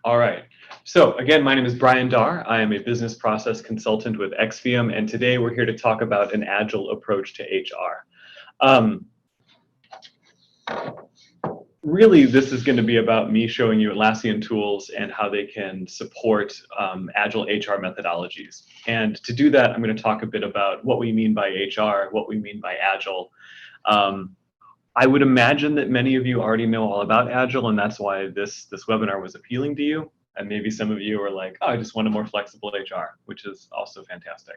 All right. So again, my name is Brian Dar. I am a business process consultant with Exvium, and today we're here to talk about an agile approach to HR. Really, this is going to be about me showing you Atlassian tools and how they can support agile HR methodologies. And to do that, I'm going to talk a bit about what we mean by HR, what we mean by agile. I would imagine that many of you already know all about Agile, and that's why this webinar was appealing to you. And maybe some of you are like, oh, I just want a more flexible HR, which is also fantastic.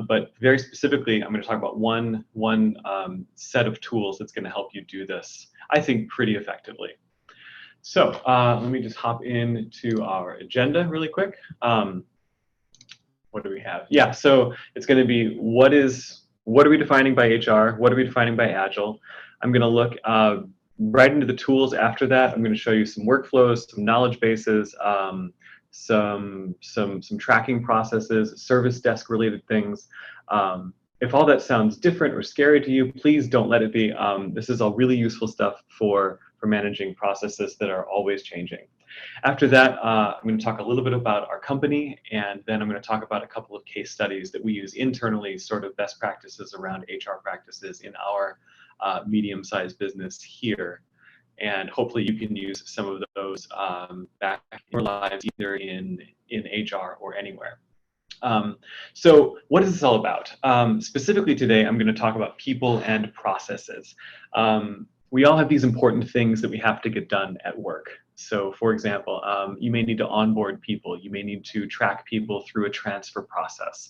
But very specifically, I'm going to talk about one set of tools that's going to help you do this, I think, pretty effectively. So let me just hop into our agenda really quick. What do we have? Yeah, so it's going to be what are we defining by HR? What are we defining by Agile? I'm going to look right into the tools after that. I'm going to show you some workflows, some knowledge bases, some tracking processes, service desk related things. If all that sounds different or scary to you, please don't let it be. This is all really useful stuff for managing processes that are always changing. After that, I'm going to talk a little bit about our company, and then I'm going to talk about a couple of case studies that we use internally, sort of best practices around HR practices in our medium-sized business here. And hopefully you can use some of those back in your lives, either in HR or anywhere. So what is this all about? Specifically today, I'm going to talk about people and processes. We all have these important things that we have to get done at work. So for example, you may need to onboard people. You may need to track people through a transfer process.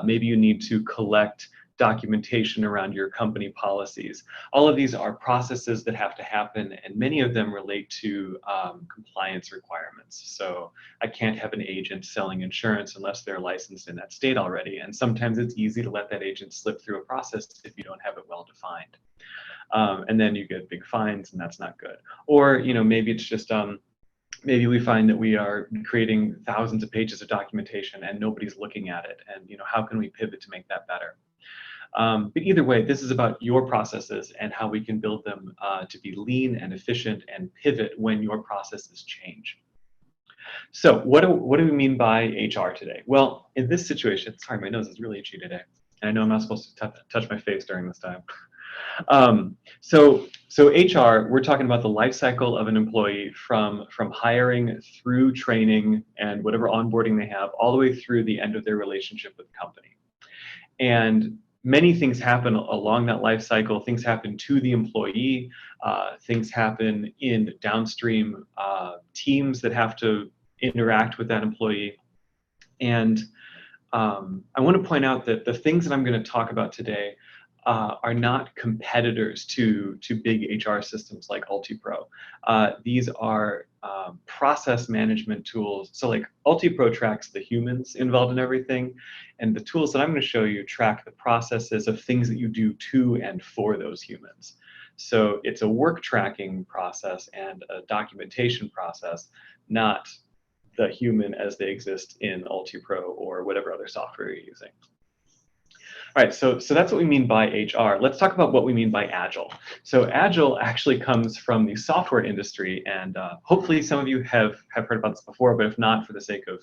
Maybe you need to collect documentation around your company policies. All of these are processes that have to happen, and many of them relate to compliance requirements. So I can't have an agent selling insurance unless they're licensed in that state already, and sometimes it's easy to let that agent slip through a process if you don't have it well defined. And then you get big fines, and that's not good. Or maybe it's just maybe we find that we are creating thousands of pages of documentation and nobody's looking at it, and how can we pivot to make that better? But either way, this is about your processes and how we can build them to be lean and efficient and pivot when your processes change. So what do we mean by HR today? Well, in this situation, sorry, my nose is really itchy today, and I know I'm not supposed to touch my face during this time. So HR, we're talking about the life cycle of an employee from hiring through training and whatever onboarding they have, all the way through the end of their relationship with the company. And many things happen along that life cycle. Things happen to the employee. Things happen in downstream teams that have to interact with that employee. And I want to point out that the things that I'm going to talk about today are not competitors to big HR systems like UltiPro. These are process management tools. So like UltiPro tracks the humans involved in everything, and the tools that I'm going to show you track the processes of things that you do to and for those humans. So it's a work tracking process and a documentation process, not the human as they exist in UltiPro or whatever other software you're using. All right, so that's what we mean by HR. Let's talk about what we mean by Agile. So Agile actually comes from the software industry, and hopefully some of you have heard about this before, but if not, for the sake of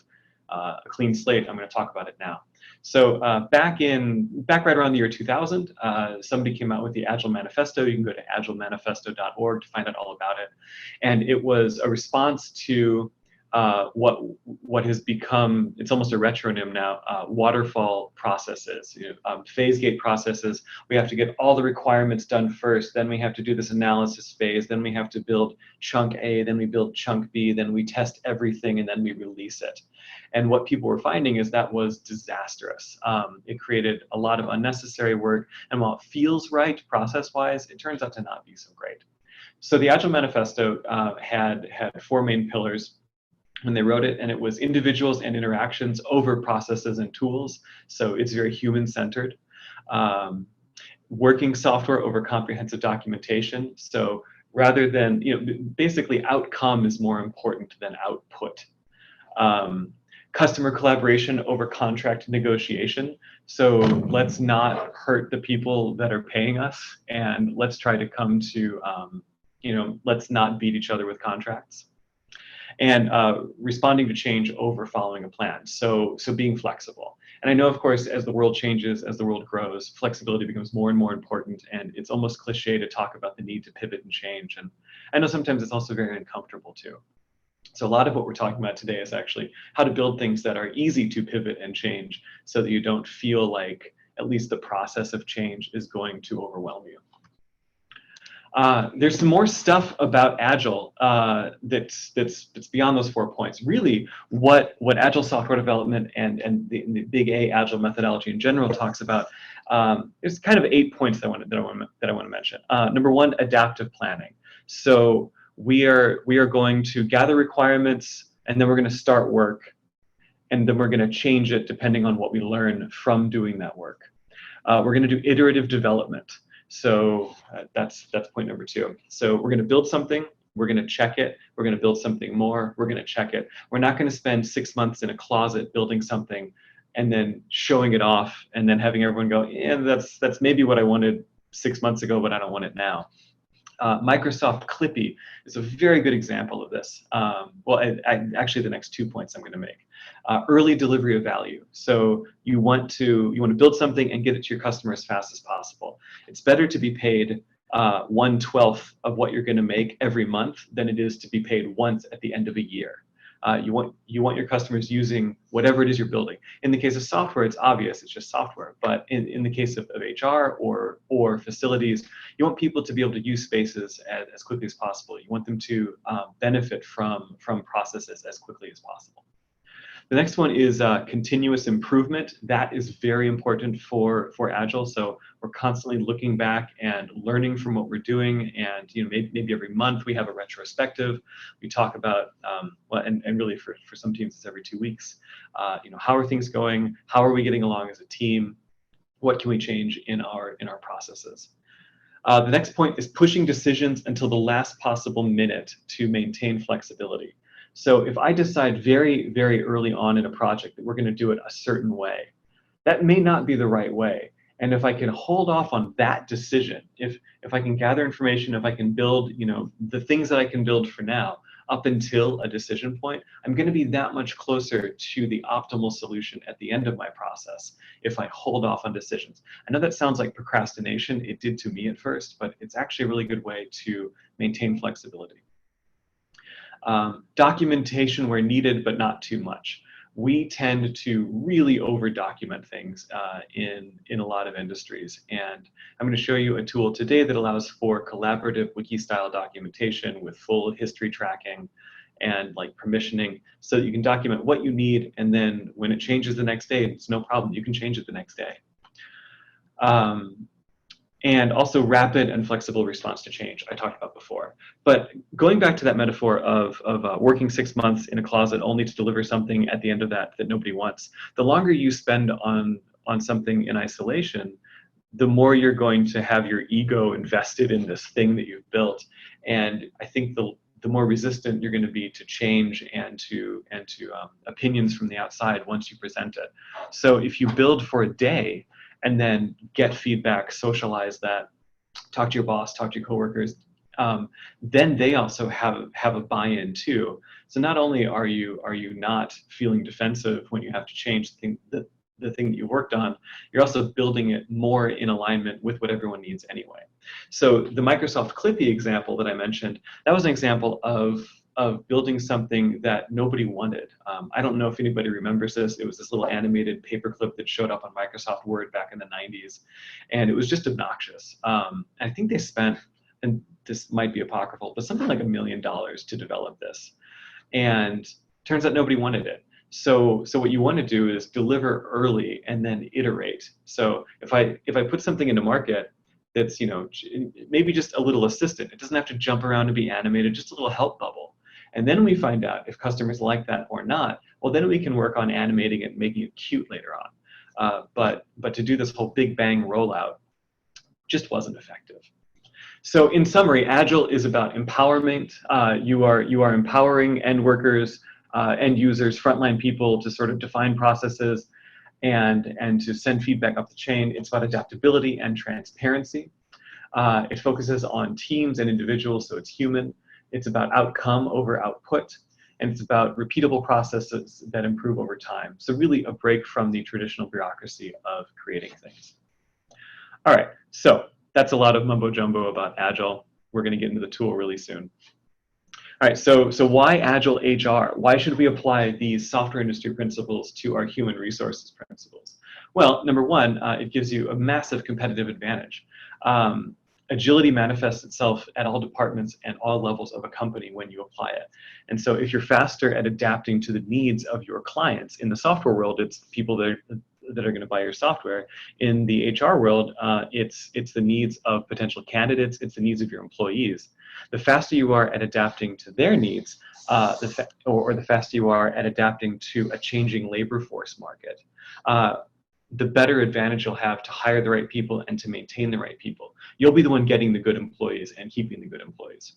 a clean slate, I'm going to talk about it now. So back right around the year 2000, somebody came out with the Agile Manifesto. You can go to agilemanifesto.org to find out all about it. And it was a response to what has become, it's almost a retronym now, waterfall processes, phase gate processes. We have to get all the requirements done first, then we have to do this analysis phase, then we have to build chunk A, then we build chunk B, then we test everything, and then we release it. And what people were finding is that was disastrous. It created a lot of unnecessary work, and while it feels right process-wise, it turns out to not be so great. So the Agile Manifesto had four main pillars when they wrote it, and it was individuals and interactions over processes and tools. So it's very human-centered. Working software over comprehensive documentation. So rather than, basically outcome is more important than output. Customer collaboration over contract negotiation. So let's not hurt the people that are paying us, and let's try to come to, let's not beat each other with contracts. and responding to change over following a plan. So being flexible. And I know, of course, as the world changes, as the world grows, flexibility becomes more and more important, and it's almost cliche to talk about the need to pivot and change. And I know sometimes it's also very uncomfortable too. So a lot of what we're talking about today is actually how to build things that are easy to pivot and change so that you don't feel like at least the process of change is going to overwhelm you. There's some more stuff about Agile that's beyond those 4 points. Really, what Agile software development and the big A Agile methodology in general talks about. There's kind of 8 points that I want to mention. Number one, adaptive planning. So we are going to gather requirements, and then we're going to start work, and then we're going to change it depending on what we learn from doing that work. We're going to do iterative development. So that's point number 2. So we're going to build something, we're going to check it, we're going to build something more, we're going to check it. We're not going to spend 6 months in a closet building something and then showing it off and then having everyone go, yeah, that's maybe what I wanted 6 months ago, but I don't want it now. Microsoft Clippy is a very good example of this. Actually, the next 2 points I'm going to make. Early delivery of value. So you want to build something and get it to your customer as fast as possible. It's better to be paid 1/12 of what you're going to make every month than it is to be paid once at the end of a year. You want your customers using whatever it is you're building. In the case of software, it's obvious, it's just software. But in the case of HR or facilities, you want people to be able to use spaces as quickly as possible. You want them to benefit from processes as quickly as possible. The next one is continuous improvement. That is very important for Agile. So we're constantly looking back and learning from what we're doing. And maybe every month we have a retrospective. We talk about and really for some teams it's every 2 weeks. How are things going? How are we getting along as a team? What can we change in our processes? The next point is pushing decisions until the last possible minute to maintain flexibility. So if I decide very, very early on in a project that we're going to do it a certain way, that may not be the right way. And if I can hold off on that decision, if I can gather information, if I can build, the things that I can build for now up until a decision point, I'm going to be that much closer to the optimal solution at the end of my process if I hold off on decisions. I know that sounds like procrastination. It did to me at first, but it's actually a really good way to maintain flexibility. Documentation where needed, but not too much. We tend to really over-document things in a lot of industries. And I'm going to show you a tool today that allows for collaborative wiki-style documentation with full history tracking and permissioning so that you can document what you need, and then when it changes the next day, it's no problem. You can change it the next day. And also rapid and flexible response to change, I talked about before. But going back to that metaphor of working 6 months in a closet only to deliver something at the end of that nobody wants, the longer you spend on something in isolation, the more you're going to have your ego invested in this thing that you've built. And I think the more resistant you're going to be to change and to opinions from the outside once you present it. So if you build for a day, and then get feedback, socialize that, talk to your boss, talk to your coworkers, then they also have a buy-in too. So not only are you not feeling defensive when you have to change the thing that you worked on, you're also building it more in alignment with what everyone needs anyway. So the Microsoft Clippy example that I mentioned, that was an example of building something that nobody wanted. I don't know if anybody remembers this. It was this little animated paperclip that showed up on Microsoft Word back in the 90s, and it was just obnoxious. I think they spent, and this might be apocryphal, but something like $1 million to develop this. And turns out nobody wanted it. So what you want to do is deliver early and then iterate. So if I put something into market that's maybe just a little assistant, it doesn't have to jump around and be animated, just a little help bubble. And then we find out if customers like that or not. Well, then we can work on animating it and making it cute later on. But to do this whole big bang rollout just wasn't effective. So in summary, Agile is about empowerment. You are empowering end workers, end users, frontline people to sort of define processes and to send feedback up the chain. It's about adaptability and transparency. It focuses on teams and individuals, so it's human. It's about outcome over output. and it's about repeatable processes that improve over time. So really a break from the traditional bureaucracy of creating things. All right, so that's a lot of mumbo jumbo about Agile. We're going to get into the tool really soon. All right, so why Agile HR? Why should we apply these software industry principles to our human resources principles? Well, number one, it gives you a massive competitive advantage. Agility manifests itself at all departments and all levels of a company when you apply it. And so if you're faster at adapting to the needs of your clients, in the software world, it's people that are going to buy your software. In the HR world, it's the needs of potential candidates, it's the needs of your employees. The faster you are at adapting to their needs, or the faster you are at adapting to a changing labor force market, the better advantage you'll have to hire the right people and to maintain the right people. You'll be the one getting the good employees and keeping the good employees.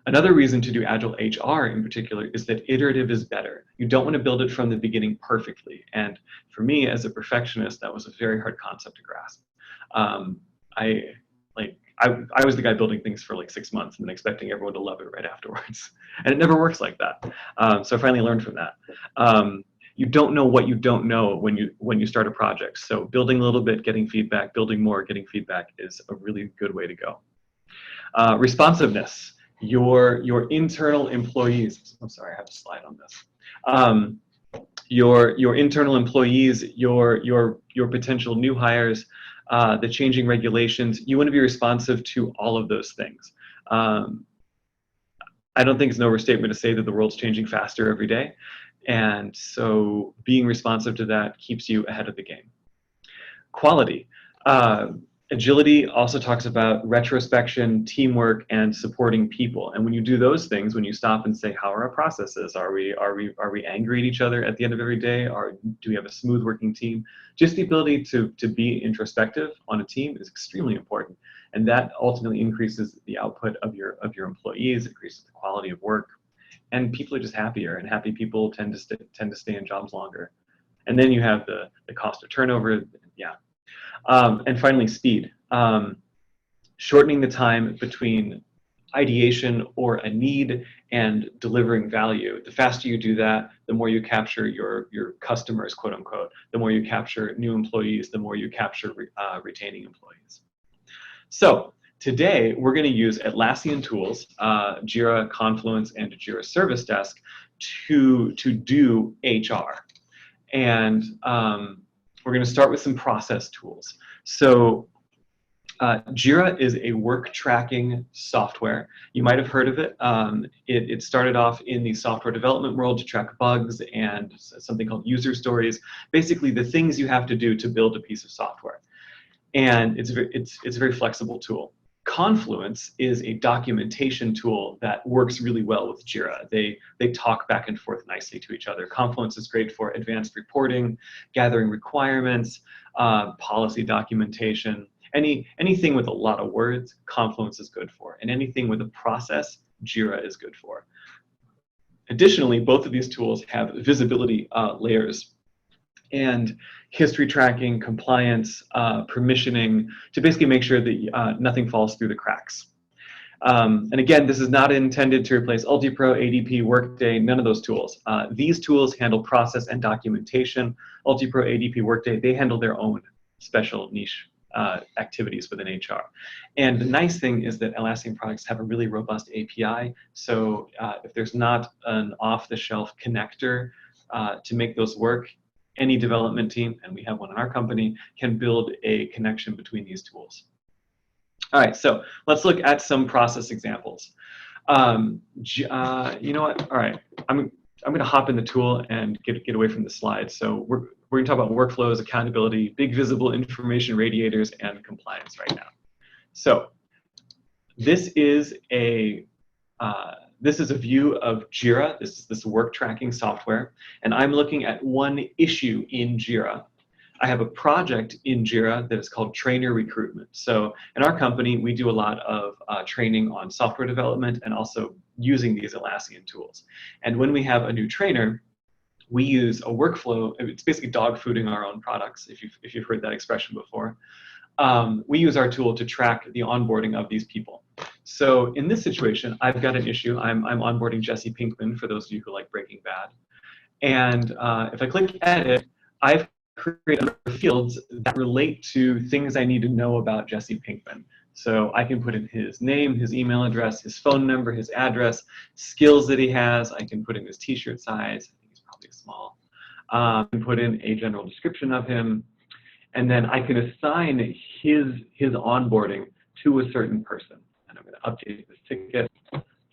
Another reason to do Agile HR in particular is that iterative is better. You don't want to build it from the beginning perfectly. And for me, as a perfectionist, that was a very hard concept to grasp. I was the guy building things for like 6 months and then expecting everyone to love it right afterwards. And it never works like that. So I finally learned from that. You don't know what you don't know when you start a project. So building a little bit, getting feedback, building more, getting feedback is a really good way to go. Responsiveness. Your internal employees. I'm sorry, I have a slide on this. Your internal employees, your potential new hires, the changing regulations. You want to be responsive to all of those things. I don't think it's an overstatement to say that the world's changing faster every day. And so being responsive to that keeps you ahead of the game. Quality. Agility also talks about retrospection, teamwork, and supporting people. And when you do those things, when you stop and say, how are our processes? Are we angry at each other at the end of every day? Or do we have a smooth working team? Just the ability to be introspective on a team is extremely important. And that ultimately increases the output of your employees, increases the quality of work. And people are just happier, and happy people tend to stay in jobs longer. And then you have the cost of turnover, yeah. And finally, speed. Shortening the time between ideation or a need and delivering value. The faster you do that, the more you capture your customers, quote unquote. The more you capture new employees, the more you capture retaining employees. So today, we're going to use Atlassian tools, Jira, Confluence, and Jira Service Desk to do HR. And we're going to start with some process tools. So Jira is a work tracking software. You might have heard of it. It started off in the software development world to track bugs and something called user stories, basically the things you have to do to build a piece of software. And it's a very flexible tool. Confluence is a documentation tool that works really well with Jira. They talk back and forth nicely to each other. Confluence is great for advanced reporting, gathering requirements, policy documentation. Anything with a lot of words, Confluence is good for. And anything with a process, Jira is good for. Additionally, both of these tools have visibility layers and history tracking, compliance, permissioning, to basically make sure that nothing falls through the cracks. And again, this is not intended to replace UltiPro, ADP, Workday, none of those tools. These tools handle process and documentation. UltiPro, ADP, Workday, they handle their own special niche activities within HR. And the nice thing is that Atlassian products have a really robust API. So if there's not an off-the-shelf connector to make those work, any development team, and we have one in our company, can build a connection between these tools. All right, so let's look at some process examples. You know what? All right, I'm going to hop in the tool and get away from the slides. So we're going to talk about workflows, accountability, big visible information radiators, and compliance right now. So this is a view of Jira. This is this work tracking software, and I'm looking at one issue in Jira. I have a project in Jira that is called trainer recruitment. So in our company, we do a lot of training on software development and also using these Atlassian tools. And when we have a new trainer, we use a workflow. It's basically dog fooding our own products, if you've heard that expression before. We use our tool to track the onboarding of these people. So in this situation, I've got an issue. I'm onboarding Jesse Pinkman, for those of you who like Breaking Bad. And if I click Edit, I've created fields that relate to things I need to know about Jesse Pinkman. So I can put in his name, his email address, his phone number, his address, skills that he has. I can put in his t-shirt size. I think he's probably small. I can put in a general description of him. And then I can assign his onboarding to a certain person. And I'm going to update this ticket.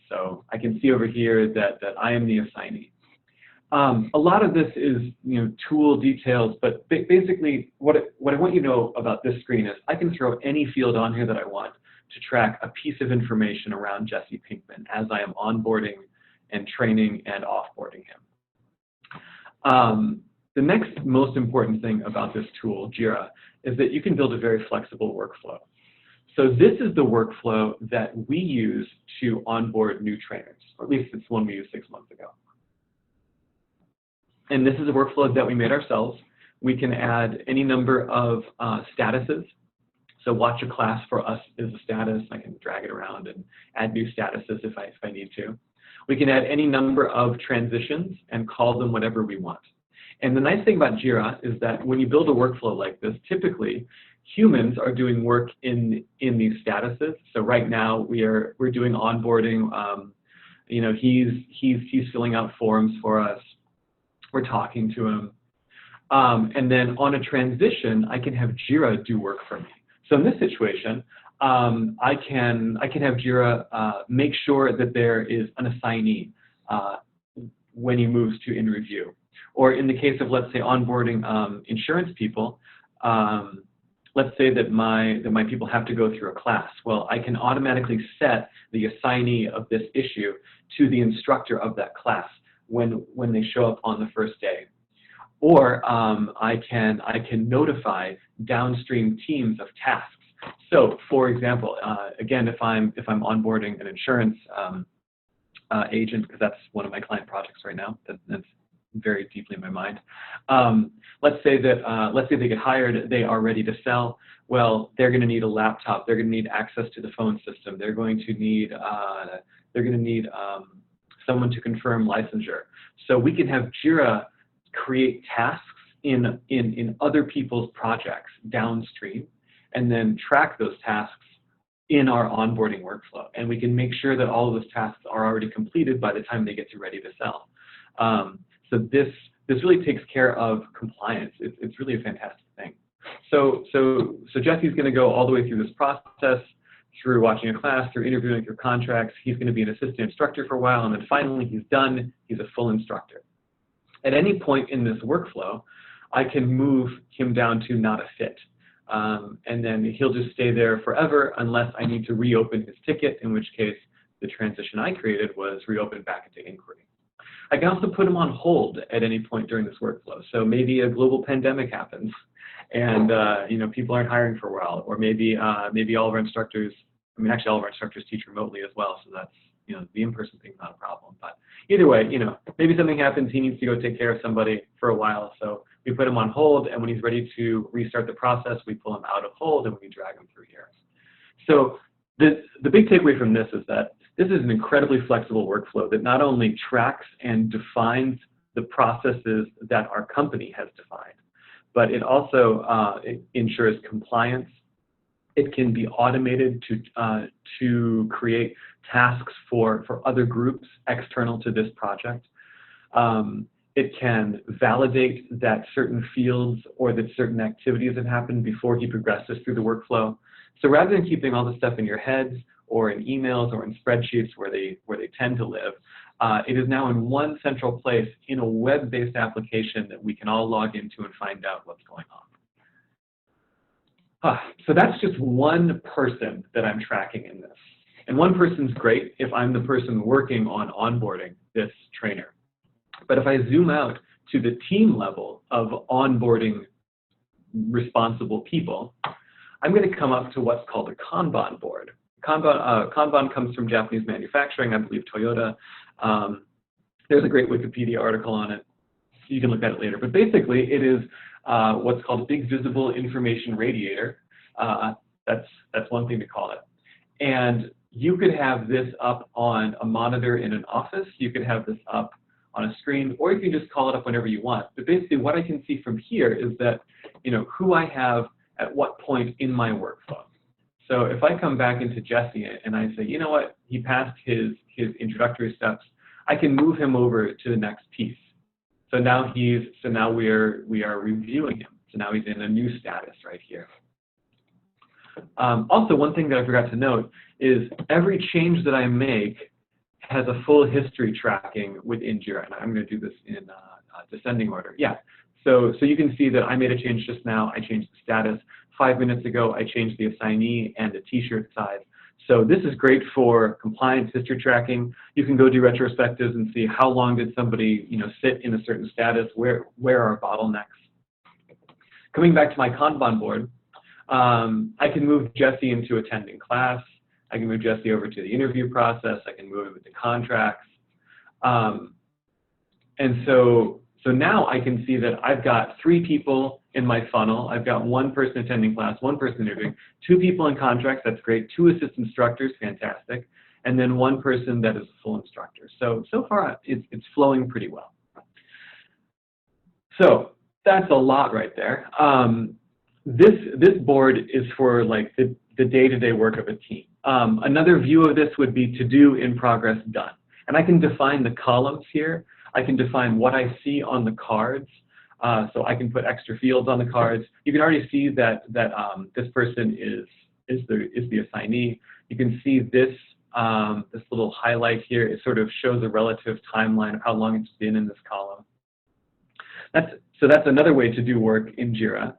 So I can see over here that I am the assignee. A lot of this is, tool details, but basically what I want you to know about this screen is I can throw any field on here that I want to track a piece of information around Jesse Pinkman as I am onboarding and training and offboarding him. The next most important thing about this tool, Jira, is that you can build a very flexible workflow. So this is the workflow that we use to onboard new trainers, or at least it's the one we used 6 months ago. And this is a workflow that we made ourselves. We can add any number of statuses. So watch a class for us is a status. I can drag it around and add new statuses if I need to. We can add any number of transitions and call them whatever we want. And the nice thing about Jira is that when you build a workflow like this, typically humans are doing work in these statuses. So right now we're doing onboarding. He's filling out forms for us. We're talking to him. And then on a transition, I can have Jira do work for me. So in this situation, I can have Jira make sure that there is an assignee when he moves to in review. Or in the case of, let's say, onboarding insurance people, let's say that my people have to go through a class. Well, I can automatically set the assignee of this issue to the instructor of that class when they show up on the first day. Or I can notify downstream teams of tasks. So, for example, again, if I'm onboarding an insurance agent, because that's one of my client projects right now, that's very deeply in my mind. Let's say they get hired, they are ready to sell. Well, they're going to need a laptop. They're going to need access to the phone system. They're going to need someone to confirm licensure. So we can have Jira create tasks in other people's projects downstream, and then track those tasks in our onboarding workflow. And we can make sure that all of those tasks are already completed by the time they get to ready to sell. So this really takes care of compliance. It's really a fantastic thing. So Jesse's going to go all the way through this process, through watching a class, through interviewing, through contracts. He's going to be an assistant instructor for a while, and then finally he's done. He's a full instructor. At any point in this workflow, I can move him down to not a fit. And then he'll just stay there forever unless I need to reopen his ticket, in which case the transition I created was reopened back into inquiry. I can also put him on hold at any point during this workflow. So maybe a global pandemic happens, and people aren't hiring for a while, or maybe all of our instructors, actually all of our instructors teach remotely as well, so that's the in-person thing's not a problem. But either way, maybe something happens, he needs to go take care of somebody for a while, so we put him on hold, and when he's ready to restart the process, we pull him out of hold and we drag him through here. So the big takeaway from this is that this is an incredibly flexible workflow that not only tracks and defines the processes that our company has defined, but it also it ensures compliance. It can be automated to create tasks for other groups external to this project. It can validate that certain fields or that certain activities have happened before he progresses through the workflow. So rather than keeping all this stuff in your heads or in emails or in spreadsheets where they tend to live, it is now in one central place in a web-based application that we can all log into and find out what's going on. So that's just one person that I'm tracking in this. And one person's great if I'm the person working on onboarding this trainer. But if I zoom out to the team level of onboarding responsible people, I'm going to come up to what's called a Kanban board. Kanban comes from Japanese manufacturing, I believe Toyota. There's a great Wikipedia article on it. You can look at it later. But basically, it is what's called a big visible information radiator. That's one thing to call it. And you could have this up on a monitor in an office, you could have this up on a screen, or you can just call it up whenever you want. But basically what I can see from here is that, who I have at what point in my workflow. So if I come back into Jesse and I say, you know what, he passed his introductory steps, I can move him over to the next piece. So now we are reviewing him. So now he's in a new status right here. Also, one thing that I forgot to note is every change that I make has a full history tracking within Jira. And I'm going to do this in descending order. Yeah. So you can see that I made a change just now. I changed the status. 5 minutes ago, I changed the assignee and the t-shirt size. So this is great for compliance history tracking. You can go do retrospectives and see how long did somebody sit in a certain status, where are bottlenecks. Coming back to my Kanban board, I can move Jesse into attending class. I can move Jesse over to the interview process. I can move him into contracts. And so now I can see that I've got 3 people in my funnel. I've got 1 person attending class, 1 person interviewing, 2 people in contracts, that's great, 2 assist instructors, fantastic, and then 1 person that is a full instructor. So far it's flowing pretty well. So that's a lot right there. This board is for like the day-to-day work of a team. Another view of this would be to do, in progress, done. And I can define the columns here. I can define what I see on the cards. So I can put extra fields on the cards. You can already see that this person is the assignee. You can see this this little highlight here. It sort of shows a relative timeline of how long it's been in this column. So that's another way to do work in Jira.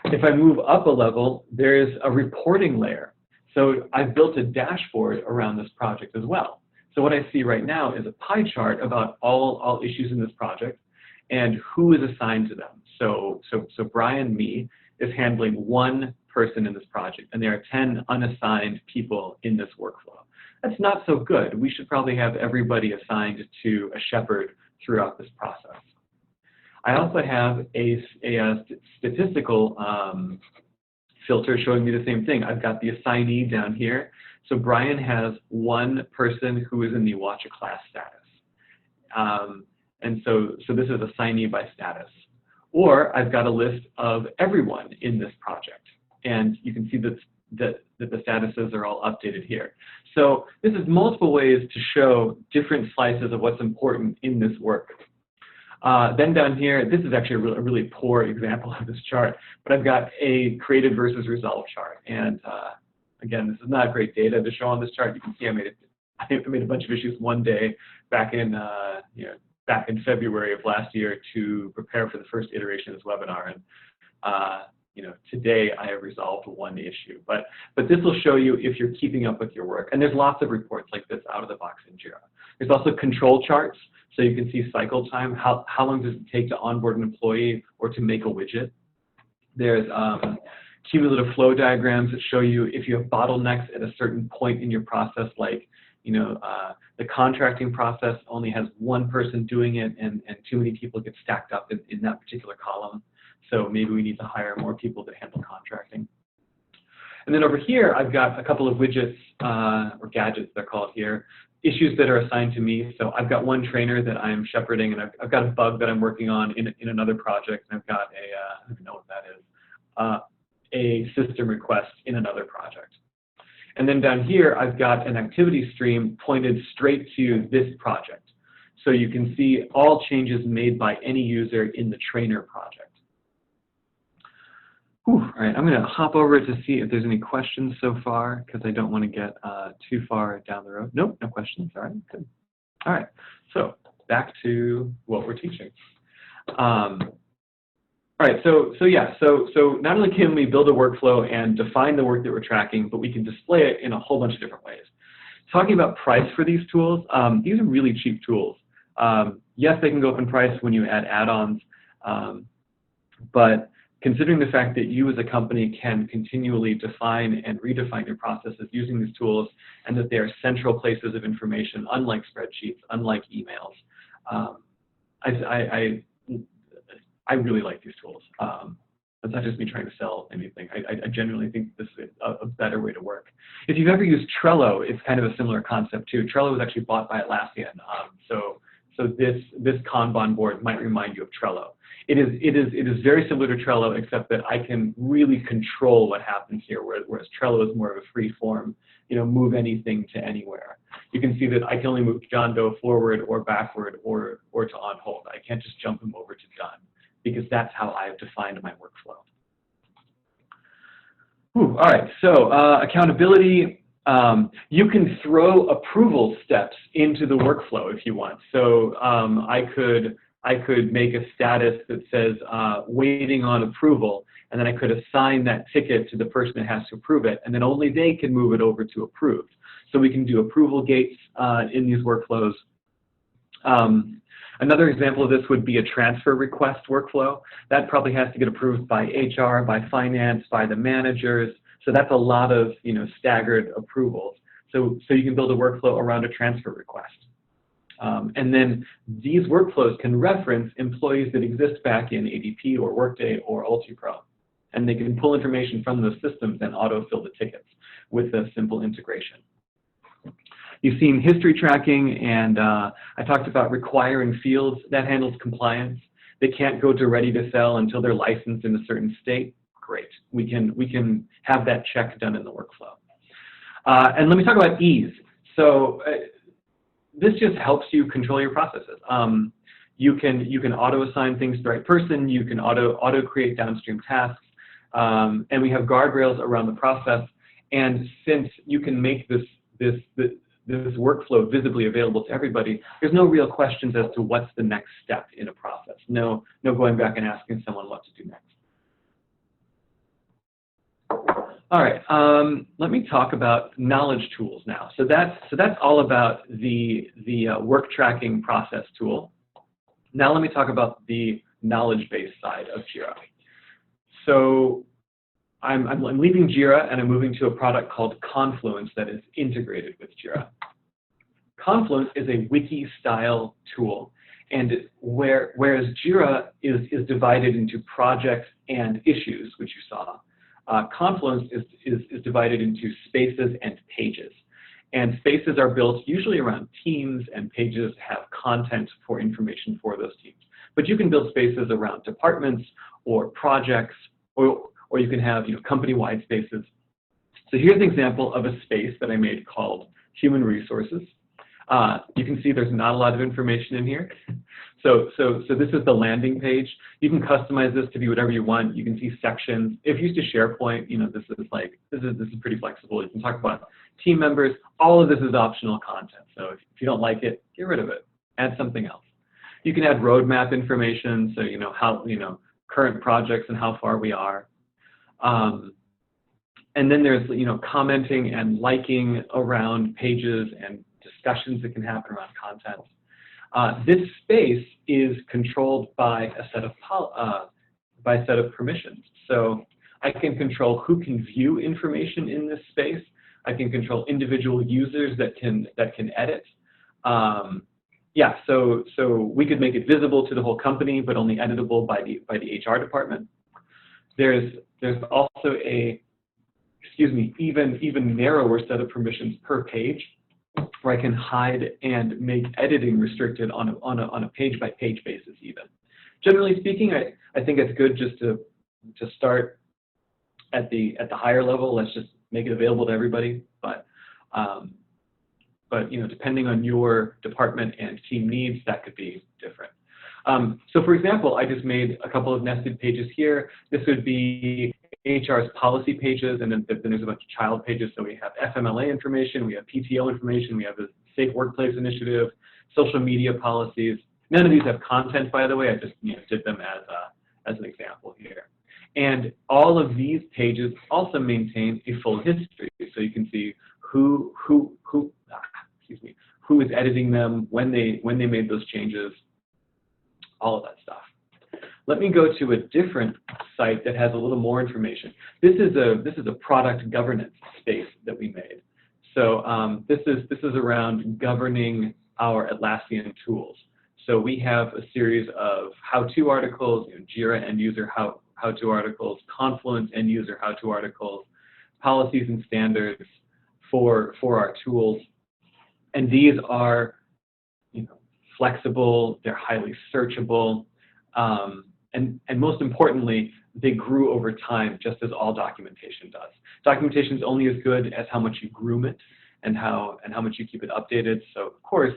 If I move up a level, there's a reporting layer. So I've built a dashboard around this project as well. So what I see right now is a pie chart about all issues in this project and who is assigned to them. So Brian, me, is handling 1 person in this project, and there are 10 unassigned people in this workflow. That's not so good. We should probably have everybody assigned to a shepherd throughout this process. I also have a statistical filter showing me the same thing. I've got the assignee down here. So Brian has 1 person who is in the watch a class status. And so this is assignee by status. Or I've got a list of everyone in this project. And you can see that the statuses are all updated here. So this is multiple ways to show different slices of what's important in this work. Then down here, this is actually a really poor example of this chart, but I've got a created versus resolved chart. And again, this is not great data to show on this chart. You can see I made a bunch of issues one day back in February of last year to prepare for the first iteration of this webinar. And today I have resolved 1 issue. But this will show you if you're keeping up with your work. And there's lots of reports like this out of the box in Jira. There's also control charts, so you can see cycle time. How long does it take to onboard an employee or to make a widget? There's cumulative flow diagrams that show you if you have bottlenecks at a certain point in your process, like the contracting process only has 1 person doing it, and too many people get stacked up in that particular column. So maybe we need to hire more people to handle contracting. And then over here, I've got a couple of widgets, or gadgets they're called here, issues that are assigned to me. So I've got 1 trainer that I'm shepherding, and I've got a bug that I'm working on in another project, and I've got I don't even know what that is, a system request in another project. And then down here, I've got an activity stream pointed straight to this project. So you can see all changes made by any user in the trainer project. Whew, all right, I'm going to hop over to see if there's any questions so far, because I don't want to get too far down the road. Nope, no questions. All right, good. All right, so back to what we're teaching. All right, so not only can we build a workflow and define the work that we're tracking, but we can display it in a whole bunch of different ways. Talking about price for these tools, these are really cheap tools. Yes, they can go up in price when you add add-ons, but considering the fact that you as a company can continually define and redefine your processes using these tools, and that they are central places of information, unlike spreadsheets, unlike emails, I really like these tools. That's not just me trying to sell anything. I genuinely think this is a better way to work. If you've ever used Trello, it's kind of a similar concept too. Trello was actually bought by Atlassian, so this Kanban board might remind you of Trello. It is very similar to Trello, except that I can really control what happens here, whereas Trello is more of a free form, move anything to anywhere. You can see that I can only move John Doe forward or backward or to on hold. I can't just jump him over to done, because that's how I have defined my workflow. All right, so accountability. You can throw approval steps into the workflow if you want. So I could make a status that says waiting on approval, and then I could assign that ticket to the person that has to approve it, and then only they can move it over to approved. So we can do approval gates in these workflows. Another example of this would be a transfer request workflow. That probably has to get approved by HR, by finance, by the managers. So that's a lot of staggered approvals. So you can build a workflow around a transfer request. And then these workflows can reference employees that exist back in ADP or Workday or UltiPro. And they can pull information from those systems and autofill the tickets with a simple integration. You've seen history tracking, and I talked about requiring fields. That handles compliance. They can't go to ready to sell until they're licensed in a certain state. Great. We can have that check done in the workflow. And let me talk about ease. So this just helps you control your processes. You can auto-assign things to the right person. You can auto-create downstream tasks. And we have guardrails around the process. And since you can make this workflow visibly available to everybody, there's no real questions as to what's the next step in a process. No going back and asking someone what to do next. All right, let me talk about knowledge tools now. So that's all about the work tracking process tool. Now let me talk about the knowledge base side of Jira. So I'm leaving Jira and I'm moving to a product called Confluence that is integrated with Jira. Confluence is a wiki-style tool, and whereas Jira is divided into projects and issues, which you saw, Confluence is divided into spaces and pages. And spaces are built usually around teams, and pages have content for information for those teams. But you can build spaces around departments or projects, or you can have company-wide spaces. So here's an example of a space that I made called Human Resources. You can see there's not a lot of information in here. So this is the landing page. You can customize this to be whatever you want. You can see sections. If you're used to SharePoint, this is pretty flexible. You can talk about team members. All of this is optional content. So if you don't like it, get rid of it. Add something else. You can add roadmap information. So how current projects and how far we are. And then there's commenting and liking around pages and discussions that can happen around content. This space is controlled by a set of permissions. So I can control who can view information in this space. I can control individual users that can edit. Yeah, so we could make it visible to the whole company, but only editable by the HR department. There's also a even narrower set of permissions per page, where I can hide and make editing restricted on a page-by-page basis even. Generally speaking, I think it's good just to start at the higher level. Let's just make it available to everybody. But depending on your department and team needs, that could be different. So for example, I just made a couple of nested pages here. This would be HR's policy pages, and then there's a bunch of child pages. So we have FMLA information, we have PTO information, we have the Safe Workplace Initiative, social media policies. None of these have content, by the way. I just did them as an example here. And all of these pages also maintain a full history, so you can see who is editing them, when they made those changes, all of that stuff. Let me go to a different site that has a little more information. This is a product governance space that we made. So this is around governing our Atlassian tools. So we have a series of how-to articles, Jira end user how how-to articles, Confluence end user how-to articles, policies and standards for our tools. And these are, flexible, they're highly searchable, and most importantly, they grew over time, just as all documentation does. Documentation is only as good as how much you groom it and how much you keep it updated. So of course,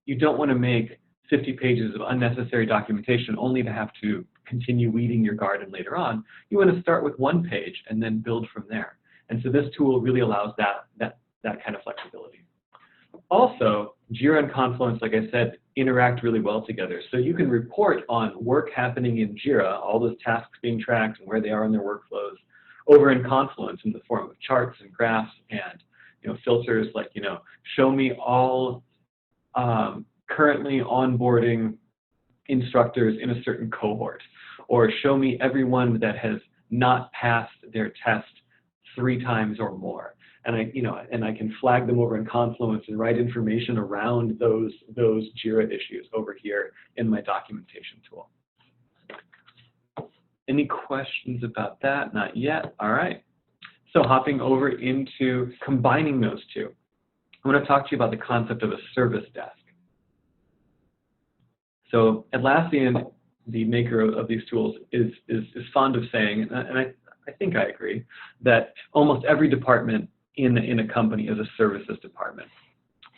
you don't want to make 50 pages of unnecessary documentation only to have to continue weeding your garden later on. You want to start with one page and then build from there. And so this tool really allows that kind of flexibility. Also, Jira and Confluence, like I said, interact really well together. So you can report on work happening in Jira, all those tasks being tracked and where they are in their workflows, over in Confluence in the form of charts and graphs and filters like show me all currently onboarding instructors in a certain cohort, or show me everyone that has not passed their test 3 times or more. And I can flag them over in Confluence and write information around those Jira issues over here in my documentation tool. Any questions about that? Not yet. All right. So hopping over into combining those two, I want to talk to you about the concept of a service desk. So Atlassian, the maker of these tools, is fond of saying, and I think I agree, that almost every department in a company is a services department.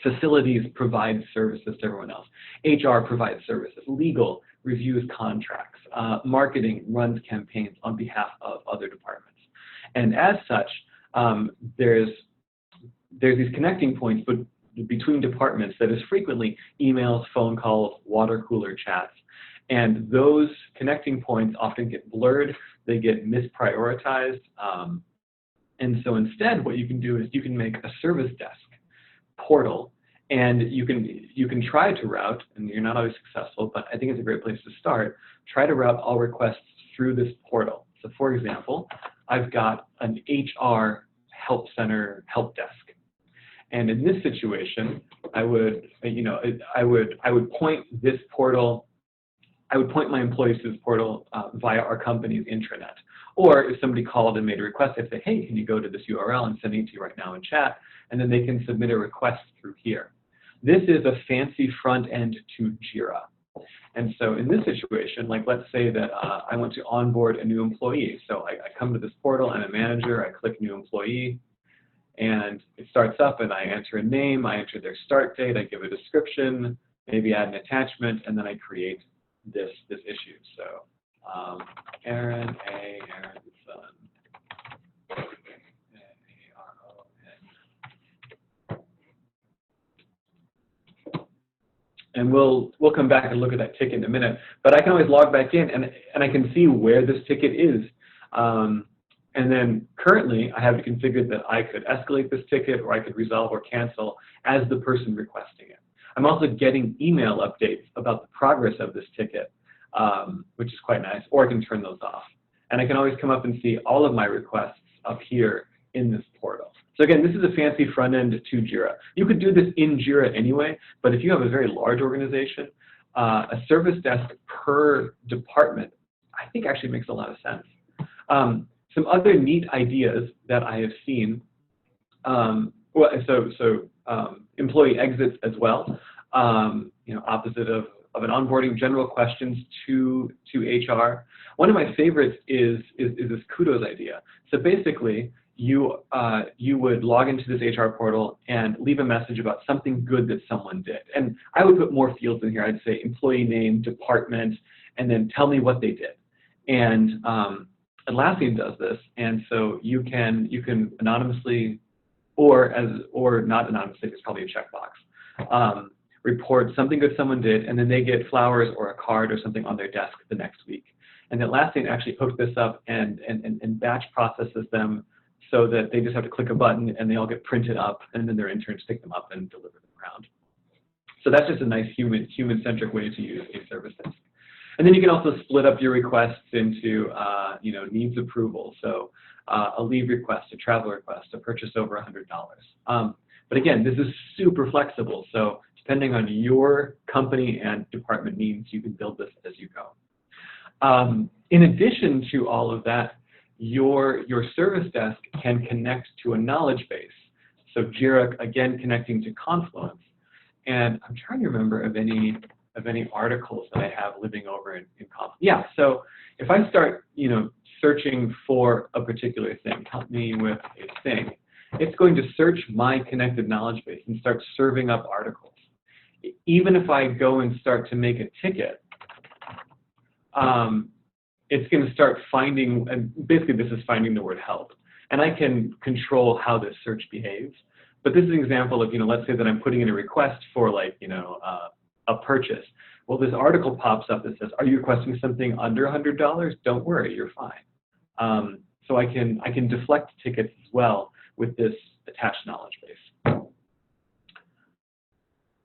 Facilities provide services to everyone else. HR provides services. Legal reviews contracts. Marketing runs campaigns on behalf of other departments. And as such, there's these connecting points between departments that is frequently emails, phone calls, water cooler chats. And those connecting points often get blurred. They get misprioritized. And so instead, what you can do is you can make a service desk portal, and you can try to route, and you're not always successful, but I think it's a great place to start, try to route all requests through this portal. So for example, I've got an HR help center help desk. And in this situation, I would point this portal, I would point my employees to this portal via our company's intranet. Or if somebody called and made a request, I'd say, hey, can you go to this URL and send it to you right now in chat? And then they can submit a request through here. This is a fancy front end to Jira. And so in this situation, like let's say that I want to onboard a new employee. So I come to this portal, I'm a manager, I click new employee, and it starts up and I enter a name, I enter their start date, I give a description, maybe add an attachment, and then I create this issue. So Aaron, Aaron's son, A-R-O-N. And we'll come back and look at that ticket in a minute. But I can always log back in and I can see where this ticket is. And then currently, I have it configured that I could escalate this ticket, or I could resolve or cancel as the person requesting it. I'm also getting email updates about the progress of this ticket, which is quite nice, or I can turn those off. And I can always come up and see all of my requests up here in this portal. So again, this is a fancy front end to Jira. You could do this in Jira anyway, but if you have a very large organization, a service desk per department, I think actually makes a lot of sense. Some other neat ideas that I have seen, employee exits as well, opposite of an onboarding, general questions to HR. One of my favorites is this kudos idea. So basically, you would log into this HR portal and leave a message about something good that someone did. And I would put more fields in here. I'd say employee name, department, and then tell me what they did. And Atlassian does this, and so you can anonymously, or not anonymously, there's probably a checkbox, report something good someone did, and then they get flowers or a card or something on their desk the next week. And Atlassian actually hooked this up and batch processes them so that they just have to click a button and they all get printed up, and then their interns pick them up and deliver them around. So that's just a nice human-centric way to use a service desk. And then you can also split up your requests into needs approval. So a leave request, a travel request, a purchase over $100. But again, this is super flexible. So depending on your company and department needs, you can build this as you go. In addition to all of that, your service desk can connect to a knowledge base. So Jira, again, connecting to Confluence. And I'm trying to remember of any articles that I have living over in Confluence. Yeah, so if I start, searching for a particular thing, help me with a thing, it's going to search my connected knowledge base and start serving up articles. Even if I go and start to make a ticket, it's going to start finding, and basically this is finding the word help. And I can control how this search behaves. But this is an example of, let's say that I'm putting in a request for a purchase. Well, this article pops up that says, are you requesting something under $100? Don't worry, you're fine. So I can deflect tickets as well with this attached knowledge base.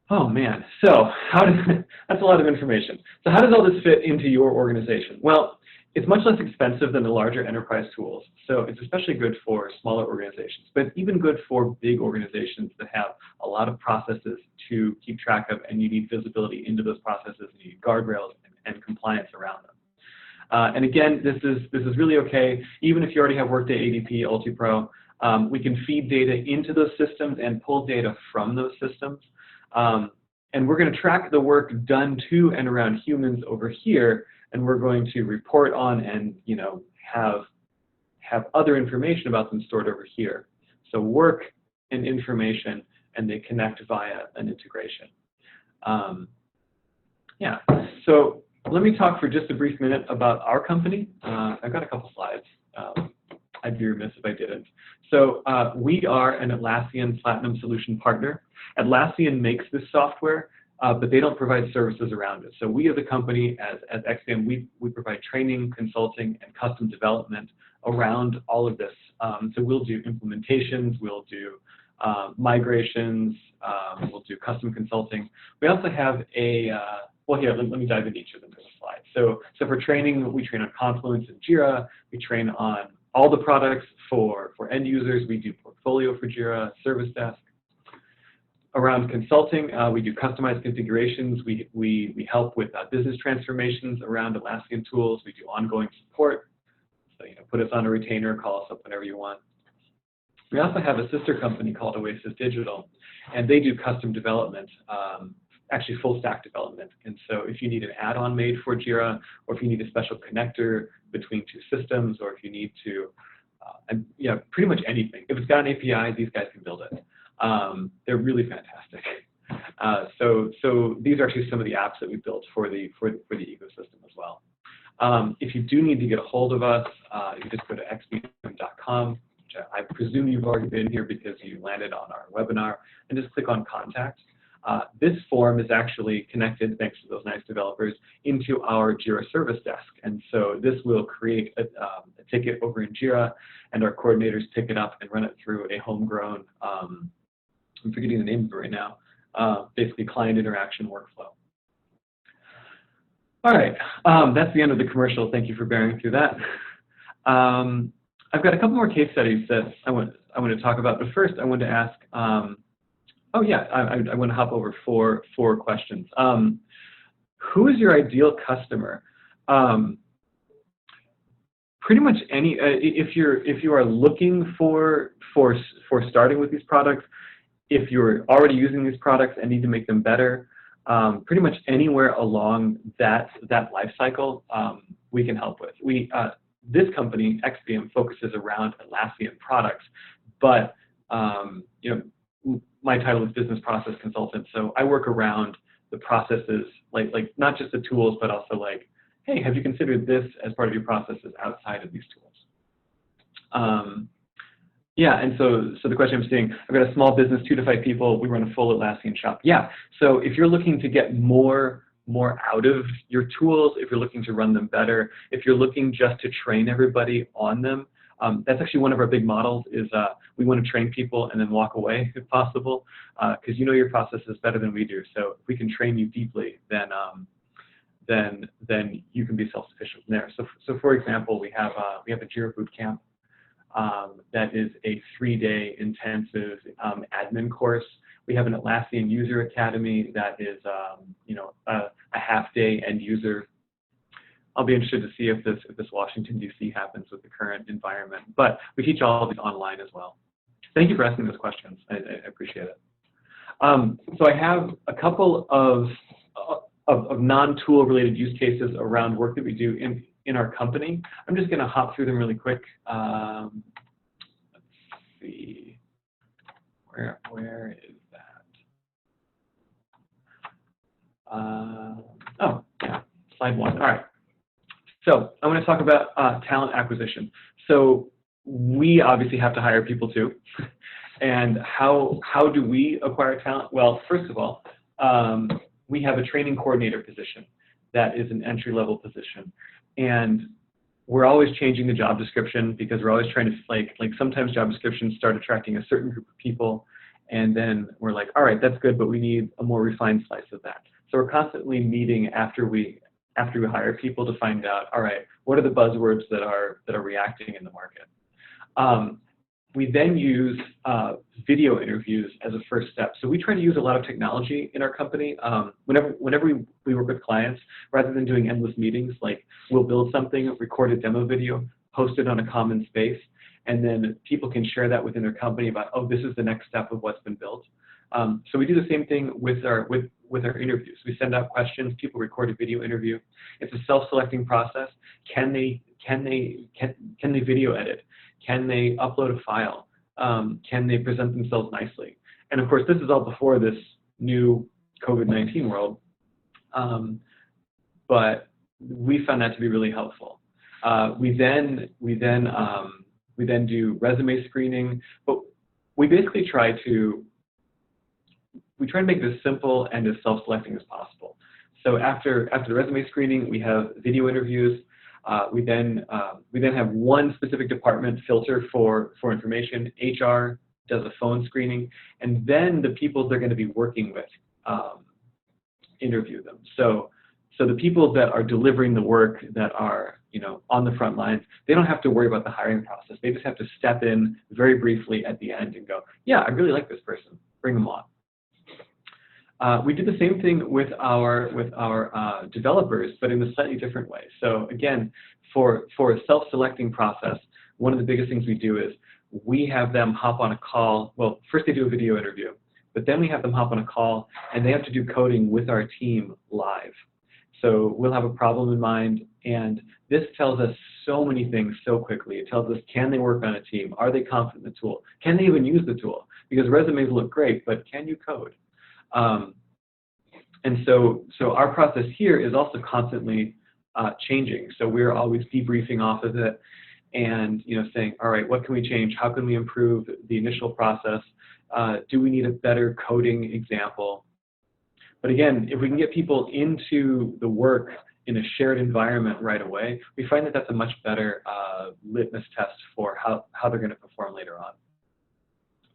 Oh man, so that's a lot of information. So how does all this fit into your organization? Well, it's much less expensive than the larger enterprise tools. So it's especially good for smaller organizations, but even good for big organizations that have a lot of processes to keep track of, and you need visibility into those processes, and you need guardrails and compliance around them. And again, this is really okay. Even if you already have Workday, ADP, UltiPro, we can feed data into those systems and pull data from those systems. And we're going to track the work done to and around humans over here, and we're going to report on and have other information about them stored over here. So work and information, and they connect via an integration. Yeah. So let me talk for just a brief minute about our company. I've got a couple slides. I'd be remiss if I didn't. So we are an Atlassian Platinum Solution Partner. Atlassian makes this software, but they don't provide services around it. So we as a company, as XPM, we provide training, consulting, and custom development around all of this. So we'll do implementations, we'll do migrations, we'll do custom consulting. We also have a, well here, let me dive into each of them in a slide. So for training, we train on Confluence and Jira. We train on all the products for end users. We do portfolio for Jira, service desk. Around consulting, we do customized configurations. We help with business transformations around Atlassian tools. We do ongoing support. So put us on a retainer, call us up whenever you want. We also have a sister company called Oasis Digital, and they do custom development, actually full stack development. And so if you need an add-on made for Jira, or if you need a special connector between two systems, or if you need to, pretty much anything. If it's got an API, these guys can build it. They're really fantastic. So these are actually some of the apps that we built for the ecosystem as well. If you do need to get a hold of us, you just go to xpm.com. which I presume you've already been here because you landed on our webinar, and just click on Contact. This form is actually connected, thanks to those nice developers, into our Jira service desk. And so this will create a ticket over in Jira, and our coordinators pick it up and run it through a homegrown, I'm forgetting the name of it right now, basically client interaction workflow. All right, that's the end of the commercial. Thank you for bearing through that. I've got a couple more case studies that I want to talk about, but first I want to ask, oh yeah, I want to hop over four questions. Who is your ideal customer? Pretty much any. If you are looking for starting with these products, if you're already using these products and need to make them better, pretty much anywhere along that life cycle, we can help with. This company, XPM, focuses around Atlassian products, but my title is business process consultant, so I work around the processes, like not just the tools, but also like, hey, have you considered this as part of your processes outside of these tools? Yeah, and so the question I'm seeing, I've got a small business, 2 to 5 people. We run a full Atlassian shop. Yeah, so if you're looking to get more out of your tools, if you're looking to run them better, if you're looking just to train everybody on them, that's actually one of our big models is we want to train people and then walk away if possible, because you know your processes better than we do. So if we can train you deeply, then you can be self-sufficient from there. So for example, we have a Jira boot camp that is a 3-day intensive admin course. We have an Atlassian User Academy that is a half-day end user. I'll be interested to see if this Washington D.C. happens with the current environment. But we teach all of these online as well. Thank you for asking those questions. I appreciate it. So I have a couple of non-tool related use cases around work that we do in our company. I'm just going to hop through them really quick. Let's see, where is that? Oh, yeah, slide 1. All right. So I'm going to talk about talent acquisition. So we obviously have to hire people too. And how do we acquire talent? Well, first of all, we have a training coordinator position that is an entry-level position. And we're always changing the job description because we're always trying to, like sometimes job descriptions start attracting a certain group of people, and then we're like, all right, that's good, but we need a more refined slice of that. So we're constantly meeting after we hire people to find out, all right, what are the buzzwords that are reacting in the market? We then use video interviews as a first step. So we try to use a lot of technology in our company. Whenever we work with clients, rather than doing endless meetings, like we'll build something, record a demo video, post it on a common space, and then people can share that within their company about, oh, this is the next step of what's been built. So we do the same thing with our interviews. We send out questions, people record a video interview. It's a self-selecting process. Can they video edit? Can they upload a file? Can they present themselves nicely? And of course, this is all before this new COVID-19 world. But we found that to be really helpful. We then do resume screening, but we basically try to make this simple and as self-selecting as possible. So after the resume screening, we have video interviews. We then have one specific department filter for information. HR does a phone screening, and then the people they're going to be working with interview them. So the people that are delivering the work, that are on the front lines, they don't have to worry about the hiring process. They just have to step in very briefly at the end and go, yeah, I really like this person. Bring them on. We do the same thing with our developers, but in a slightly different way. So again, for a self-selecting process, one of the biggest things we do is we have them hop on a call. Well, first they do a video interview, but then we have them hop on a call, and they have to do coding with our team live. So we'll have a problem in mind, and this tells us so many things so quickly. It tells us, can they work on a team? Are they confident in the tool? Can they even use the tool? Because resumes look great, but can you code? And so our process here is also constantly changing. So we're always debriefing off of it and saying, all right, what can we change? How can we improve the initial process? Do we need a better coding example? But again, if we can get people into the work in a shared environment right away, we find that that's a much better litmus test for how they're going to perform later on.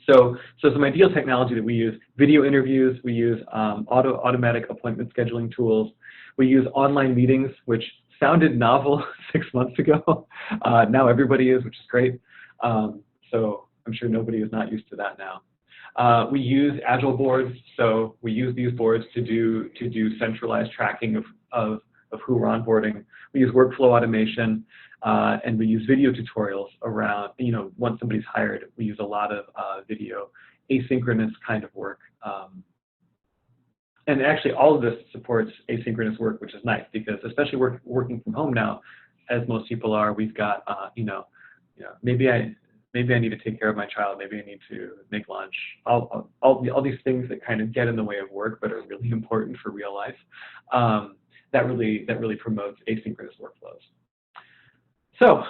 So some ideal technology that we use: video interviews. We use automatic appointment scheduling tools. We use online meetings, which sounded novel 6 months ago. Now everybody is, which is great. So I'm sure nobody is not used to that now. We use Agile boards. So we use these boards to do centralized tracking of who we're onboarding. We use workflow automation. And we use video tutorials around, once somebody's hired, we use a lot of video, asynchronous kind of work. And actually, all of this supports asynchronous work, which is nice because, especially working from home now, as most people are, we've got, maybe I need to take care of my child, maybe I need to make lunch, all these things that kind of get in the way of work but are really important for real life. That really promotes asynchronous workflows. So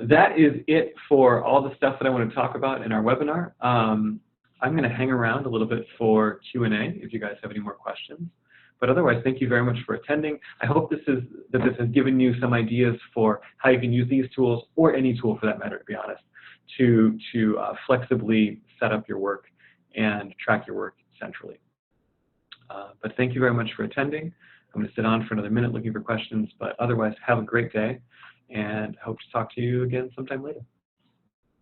that is it for all the stuff that I want to talk about in our webinar. I'm going to hang around a little bit for Q&A if you guys have any more questions. But otherwise, thank you very much for attending. I hope this has given you some ideas for how you can use these tools, or any tool for that matter, to be honest, to flexibly set up your work and track your work centrally. But thank you very much for attending. I'm going to sit on for another minute looking for questions, but otherwise, have a great day, and hope to talk to you again sometime later.